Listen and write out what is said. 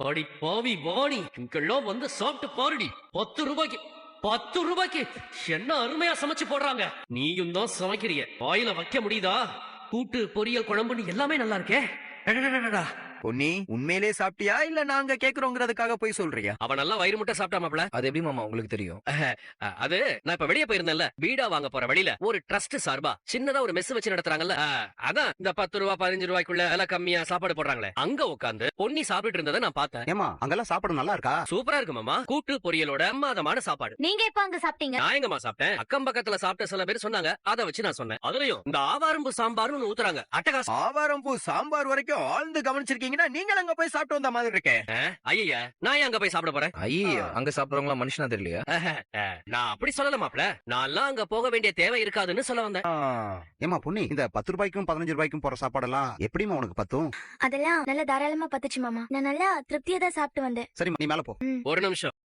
அடி பாவி வாணி, இங்கெல்லாம் வந்து சாப்பிட்டு பாருடி. 10 ரூபாய்க்கு 10 ரூபாய்க்கு என்ன அருமையா சமைச்சு போடுறாங்க. நீயும் தான் சமைக்கிறிய, வாயில வைக்க முடியுதா? கூட்டு பொரியல் குழம்புன்னு எல்லாமே நல்லா இருக்கே. அடடடடடா. பொன்னி, உண்மையிலே சாப்பிட்டியா இல்ல நாங்க கேக்குறோங்கிறதுக்காக போய் சொல்றியா? அவன் நல்லா வயிறு முட்டை சாப்பிட்டா மாப்ள. அது எப்படி மாமா உங்களுக்கு தெரியும்? அது நான் இப்ப வெளியே போயிருந்தேன்ல, வீடா வாங்க போற வழியில ஒரு ட்ரஸ்ட் சார்பா சின்னதா ஒரு மெஸ் வச்சு நடத்துறாங்கல்ல. அதான் இந்த 10 ரூபா 15 ரூபாய்க்குள்ள விலை கம்மியா சாப்பாடு போடுறாங்களே, அங்க உட்கார்ந்து பொன்னி சாப்பிட்டு இருந்ததை நான் பார்த்தேன். ஏமா அங்கெல்லாம் சாப்பாடு நல்லா இருக்கா? சூப்பரா இருக்கு மாமா. கூட்டு பொரியலோட பிரமாதமான சாப்பாடு. நீங்க எப்ப அங்க சாப்பிட்டீங்க? நான் எங்கம்மா சாப்பிட்டேன்? அக்கம் பக்கத்துல சாப்பிட்ட சில பேர் சொன்னாங்க, அதை வச்சு நான் சொன்னேன். அதுலயும் இந்த ஆவாரம்பு சாம்பார்னு ஒண்ணு ஊத்துறாங்க, அட்டகாசம். ஆவாரம் பூ சாம்பார் வரைக்கும் ஆழ்ந்து கவனிச்சிருக்கீங்கன்னா நீங்க அங்க போய் சாப்பிட்டு வந்த மாதிரி இருக்கே. ஐயா, நான் ஏன் அங்க போய் சாப்பிட போறேன்? ஐயோ, அங்க சாப்பிடுறவங்களா மனுஷனா தெரியலையா? நான் அப்படி சொல்லல மாப்ள. நான்லாம் அங்க போக வேண்டிய தேவை இருக்காதுன்னு சொல்ல வந்தேன். ஏமா பொன்னி, இந்த 10 ரூபாய்க்கும் 15 ரூபாய்க்கும் போற சாப்பாடெல்லாம் எப்படிமா உனக்கு பத்தும்? அதெல்லாம் நல்லா தாராளமா பத்துச்சு மாமா. நான் நல்லா திருப்தியா தான் சாப்பிட்டு வந்தேன். சரி, நீ மேல போ. ஒரு நிமிஷம்.